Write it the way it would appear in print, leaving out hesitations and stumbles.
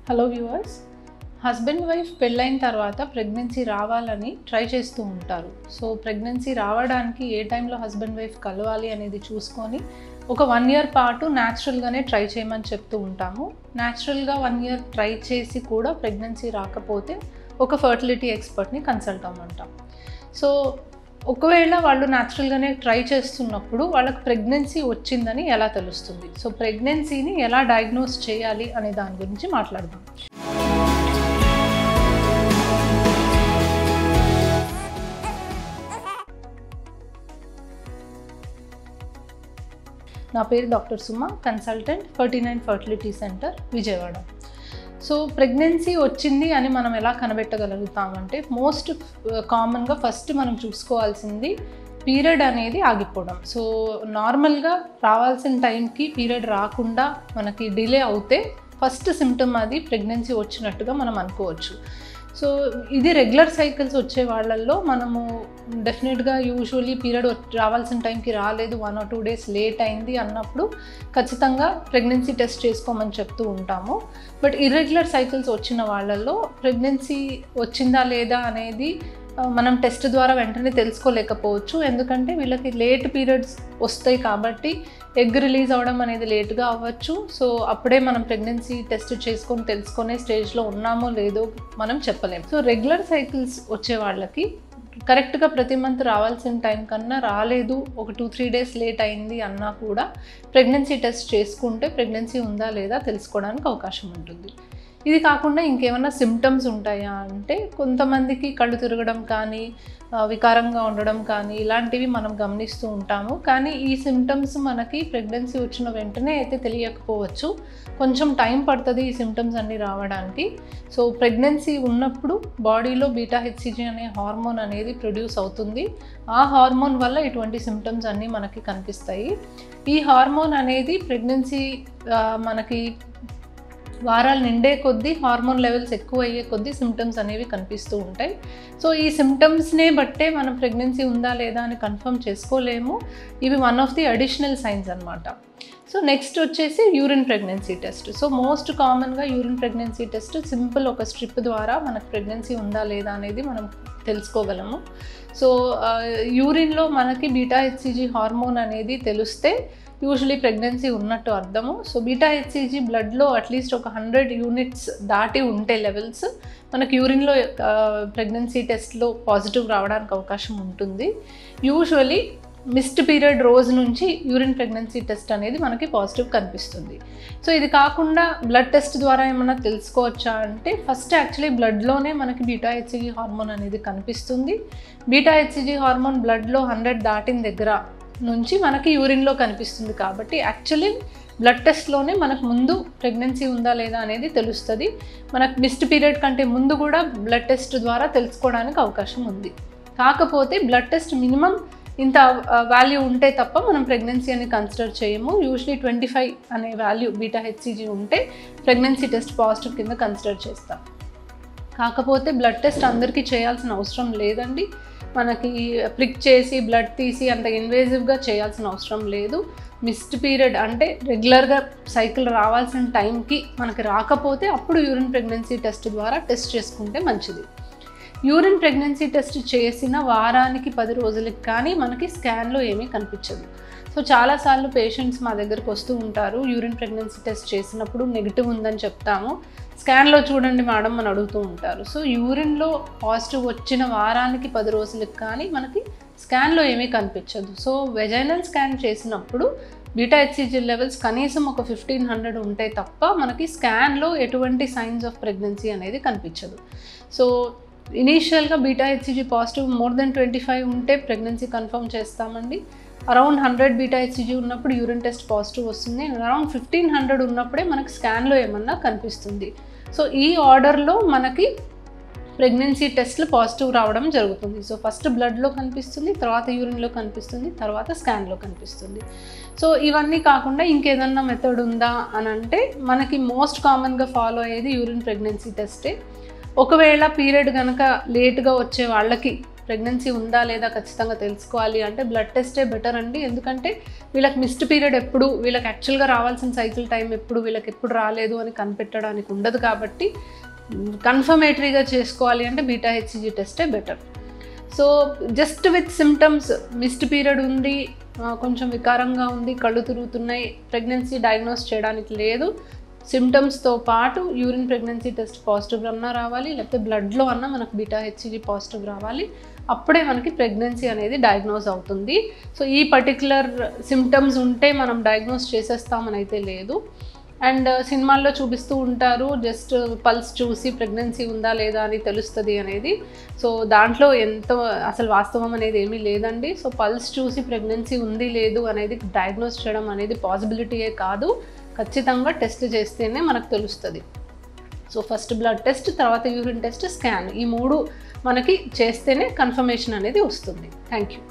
Hello viewers, husband wife పెళ్ళైన తర్వాత pregnancy రావాలని ట్రై చేస్తూ ఉంటారు. సో ప్రెగ్నెన్సీ రావడానికి ఏ టైంలో హస్బెండ్ వైఫ్ కలవాలి అనేది చూసుకొని ఒక 1 year పాటు న్యాచురల్గానే ట్రై చేయమని చెప్తూ ఉంటాము. న్యాచురల్గా 1 year ట్రై చేసి కూడా ప్రెగ్నెన్సీ రాకపోతే ఒక ఫర్టిలిటీ ఎక్స్పర్ట్ని కన్సల్ట్ అవ్వమంటాం. సో ఒకవేళ వాళ్ళు న్యాచురల్గానే ట్రై చేస్తున్నప్పుడు వాళ్ళకి ప్రెగ్నెన్సీ వచ్చిందని ఎలా తెలుస్తుంది, సో ప్రెగ్నెన్సీని ఎలా డయాగ్నోస్ చేయాలి అనే దాని గురించి మాట్లాడదాం. నా పేరు doctor Suma, consultant 39 fertility centre, Vijayawada. So pregnancy వచ్చింది అని మనం ఎలా కనిపెట్టగలుగుతామంటే మోస్ట్ కామన్గా ఫస్ట్ మనం చూసుకోవాల్సింది పీరియడ్ అనేది ఆగిపోవడం. సో నార్మల్గా రావాల్సిన టైంకి పీరియడ్ రాకుండా మనకి డిలే అవుతే ఫస్ట్ సిమ్టమ్ అది ప్రెగ్నెన్సీ వచ్చినట్టుగా మనం అనుకోవచ్చు. సో ఇది రెగ్యులర్ సైకిల్స్ వచ్చే వాళ్ళల్లో మనము డెఫినెట్గా యూజువల్లీ పీరియడ్ రావాల్సిన టైంకి రాలేదు, 1 or 2 days లేట్ అయింది అన్నప్పుడు ఖచ్చితంగా ప్రెగ్నెన్సీ టెస్ట్ చేసుకోమని చెప్తూ ఉంటాము. బట్ ఇర్రెగ్యులర్ సైకిల్స్ వచ్చిన వాళ్ళల్లో ప్రెగ్నెన్సీ వచ్చిందా లేదా అనేది మనం టెస్ట్ ద్వారా వెంటనే తెలుసుకోలేకపోవచ్చు. ఎందుకంటే వీళ్ళకి లేట్ పీరియడ్స్ వస్తాయి కాబట్టి ఎగ్ రిలీజ్ అవ్వడం అనేది లేట్గా అవ్వచ్చు. సో అప్పుడే మనం ప్రెగ్నెన్సీ టెస్ట్ చేసుకొని తెలుసుకునే స్టేజ్లో ఉన్నామో లేదో మనం చెప్పలేము. సో రెగ్యులర్ సైకిల్స్ వచ్చే వాళ్ళకి కరెక్ట్గా ప్రతి మంత్ రావాల్సిన టైం కన్నా రాలేదు, ఒక 2-3 days లేట్ అయింది అన్నా కూడా ప్రెగ్నెన్సీ టెస్ట్ చేసుకుంటే ప్రెగ్నెన్సీ ఉందా లేదా తెలుసుకోవడానికి అవకాశం ఉంటుంది. ఇది కాకుండా ఇంకేమైనా సిమ్టమ్స్ ఉంటాయా అంటే కొంతమందికి కళ్ళు తిరగడం కానీ వికారంగా ఉండడం కానీ ఇలాంటివి మనం గమనిస్తూ ఉంటాము. కానీ ఈ సిమ్టమ్స్ మనకి ప్రెగ్నెన్సీ వచ్చిన వెంటనే అయితే తెలియకపోవచ్చు, కొంచెం టైం పడుతుంది ఈ సిమ్టమ్స్ అన్నీ రావడానికి. సో ప్రెగ్నెన్సీ ఉన్నప్పుడు బాడీలో బీటా-హెచ్సిజీ అనే హార్మోన్ అనేది ప్రొడ్యూస్ అవుతుంది. ఆ హార్మోన్ వల్ల ఇటువంటి సిమ్టమ్స్ అన్నీ మనకి కనిపిస్తాయి. ఈ హార్మోన్ అనేది ప్రెగ్నెన్సీ మనకి వారాలు నిండే కొద్దీ హార్మోన్ లెవెల్స్ ఎక్కువ అయ్యే కొద్దీ సిమ్టమ్స్ అనేవి కనిపిస్తూ ఉంటాయి. సో ఈ సిమ్టమ్స్నే బట్టే మనం ప్రెగ్నెన్సీ ఉందా లేదా అని కన్ఫర్మ్ చేసుకోలేము. ఇవి one of the additional science అనమాట. సో నెక్స్ట్ వచ్చేసి urine pregnancy test. So most కామన్గా యూరిన్ ప్రెగ్నెన్సీ టెస్ట్ సింపుల్ ఒక స్ట్రిప్ ద్వారా మనకు ప్రెగ్నెన్సీ ఉందా లేదా అనేది మనం తెలుసుకోగలము. సో యూరిన్లో మనకి బీటా-హెచ్సిజీ హార్మోన్ అనేది తెలిస్తే యూజువలీ ప్రెగ్నెన్సీ ఉన్నట్టు అర్థము. సో బీటా-హెచ్సిజీ బ్లడ్లో అట్లీస్ట్ ఒక 100 units దాటి ఉంటే లెవెల్స్ మనకి యూరిన్లో ప్రెగ్నెన్సీ టెస్ట్లో పాజిటివ్ రావడానికి అవకాశం ఉంటుంది. యూజువలీ మిస్డ్ పీరియడ్ రోజు నుంచి యూరిన్ ప్రెగ్నెన్సీ టెస్ట్ అనేది మనకి పాజిటివ్ కనిపిస్తుంది. సో ఇది కాకుండా బ్లడ్ టెస్ట్ ద్వారా ఏమన్నా తెలుసుకోవచ్చా అంటే ఫస్ట్ యాక్చువల్లీ బ్లడ్లోనే మనకి బీటా-హెచ్సిజీ హార్మోన్ అనేది కనిపిస్తుంది. బీటా-హెచ్సిజీ హార్మోన్ బ్లడ్లో 100 దాటిన దగ్గర నుంచి మనకి యూరిన్లో కనిపిస్తుంది. కాబట్టి యాక్చువల్లీ బ్లడ్ టెస్ట్లోనే మనకు ముందు ప్రెగ్నెన్సీ ఉందా లేదా అనేది తెలుస్తుంది. మనకు మిస్డ్ పీరియడ్ కంటే ముందు కూడా బ్లడ్ టెస్ట్ ద్వారా తెలుసుకోవడానికి అవకాశం ఉంది. కాకపోతే బ్లడ్ టెస్ట్ మినిమం ఇంత వాల్యూ ఉంటే తప్ప మనం ప్రెగ్నెన్సీ అని కన్సిడర్ చేయము. యూజువలీ 25 అనే వాల్యూ బీటా-హెచ్సిజీ ఉంటే ప్రెగ్నెన్సీ టెస్ట్ పాజిటివ్ కింద కన్సిడర్ చేస్తాం. కాకపోతే బ్లడ్ టెస్ట్ అందరికీ చేయాల్సిన అవసరం లేదండి. మనకి ప్రిక్ చేసి బ్లడ్ తీసి అంత ఇన్వేజివ్గా చేయాల్సిన అవసరం లేదు. మిస్డ్ పీరియడ్ అంటే రెగ్యులర్గా సైకిల్ రావాల్సిన టైంకి మనకి రాకపోతే అప్పుడు యూరిన్ ప్రెగ్నెన్సీ టెస్ట్ ద్వారా టెస్ట్ చేసుకుంటే మంచిది. యూరిన్ ప్రెగ్నెన్సీ టెస్ట్ చేసిన వారానికి 10 రోజులకి కానీ మనకి స్కాన్లో ఏమీ కనిపించదు. సో చాలాసార్లు పేషెంట్స్ మా దగ్గరకు వస్తూ ఉంటారు, యూరిన్ ప్రెగ్నెన్సీ టెస్ట్ చేసినప్పుడు నెగిటివ్ ఉందని చెప్తాము, స్కాన్లో చూడండి మేడం అని అడుగుతూ ఉంటారు. సో యూరిన్లో పాజిటివ్ వచ్చిన వారానికి 10 రోజులకు కానీ మనకి స్కాన్లో ఏమీ కనిపించదు. సో వెజైనల్ స్కాన్ చేసినప్పుడు బీటా-హెచ్సిజీ లెవెల్స్ కనీసం ఒక 1500 ఉంటే తప్ప మనకి స్కాన్లో ఎటువంటి సైన్స్ ఆఫ్ ప్రెగ్నెన్సీ అనేది కనిపించదు. సో ఇనీషియల్గా బీటా-హెచ్సిజీ పాజిటివ్ మోర్ దెన్ 25 ఉంటే ప్రెగ్నెన్సీ కన్ఫర్మ్ చేస్తామండి. అరౌండ్ 100 బీటా-హెచ్సిజీ ఉన్నప్పుడు యూరిన్ టెస్ట్ పాజిటివ్ వస్తుంది. అరౌండ్ 1500 ఉన్నప్పుడే మనకి స్కాన్లో ఏమన్నా కనిపిస్తుంది. సో ఈ ఆర్డర్లో మనకి ప్రెగ్నెన్సీ టెస్ట్లు పాజిటివ్ రావడం జరుగుతుంది. సో ఫస్ట్ బ్లడ్లో కనిపిస్తుంది, తర్వాత యూరిన్లో కనిపిస్తుంది, తర్వాత స్కాన్లో కనిపిస్తుంది. సో ఇవన్నీ కాకుండా ఇంకేదన్నా మెథడ్ ఉందా అని అంటే మనకి మోస్ట్ కామన్గా ఫాలో అయ్యేది యూరిన్ ప్రెగ్నెన్సీ టెస్టే. ఒకవేళ పీరియడ్ కనుక లేట్గా వచ్చే వాళ్ళకి ప్రెగ్నెన్సీ ఉందా లేదా ఖచ్చితంగా తెలుసుకోవాలి అంటే బ్లడ్ టెస్టే బెటర్ అండి. ఎందుకంటే వీళ్ళకి మిస్డ్ పీరియడ్ ఎప్పుడు, వీళ్ళకి యాక్చువల్గా రావాల్సిన సైకిల్ టైం ఎప్పుడు, వీళ్ళకి ఎప్పుడు రాలేదు అని కనిపెట్టడానికి ఉండదు. కాబట్టి కన్ఫర్మేటరీగా చేసుకోవాలి అంటే బీటా హెచ్సిజీ టెస్టే better. So just with symptoms, missed period ఉంది, కొంచెం వికారంగా ఉంది, కళ్ళు తిరుగుతున్నాయి, ప్రెగ్నెన్సీ డయాగ్నోస్ చేయడానికి లేదు. సిమ్టమ్స్తో పాటు యూరిన్ ప్రెగ్నెన్సీ టెస్ట్ పాజిటివ్ అన్నా రావాలి, లేకపోతే బ్లడ్లో అన్నా మనకు బీటా హెచ్సిజీ పాజిటివ్ రావాలి. అప్పుడే మనకి ప్రెగ్నెన్సీ అనేది డయాగ్నోస్ అవుతుంది. సో ఈ పర్టికులర్ సిమ్టమ్స్ ఉంటే మనం డయాగ్నోస్ చేసేస్తామని అయితే లేదు. అండ్ సినిమాల్లో చూపిస్తూ ఉంటారు, జస్ట్ పల్స్ చూసి ప్రెగ్నెన్సీ ఉందా లేదా అని తెలుస్తుంది అనేది. సో దాంట్లో ఎంతో అసలు వాస్తవం అనేది ఏమీ లేదండి. సో పల్స్ చూసి ప్రెగ్నెన్సీ ఉంది లేదు అనేది డయాగ్నోస్ చేయడం అనేది పాసిబిలిటీయే కాదు. ఖచ్చితంగా టెస్ట్ చేస్తేనే మనకు తెలుస్తుంది. సో ఫస్ట్ బ్లడ్ టెస్ట్, తర్వాత యూరిన్ టెస్ట్, స్కాన్, ఈ 3 మనకి చేస్తేనే కన్ఫర్మేషన్ అనేది వస్తుంది. Thank you.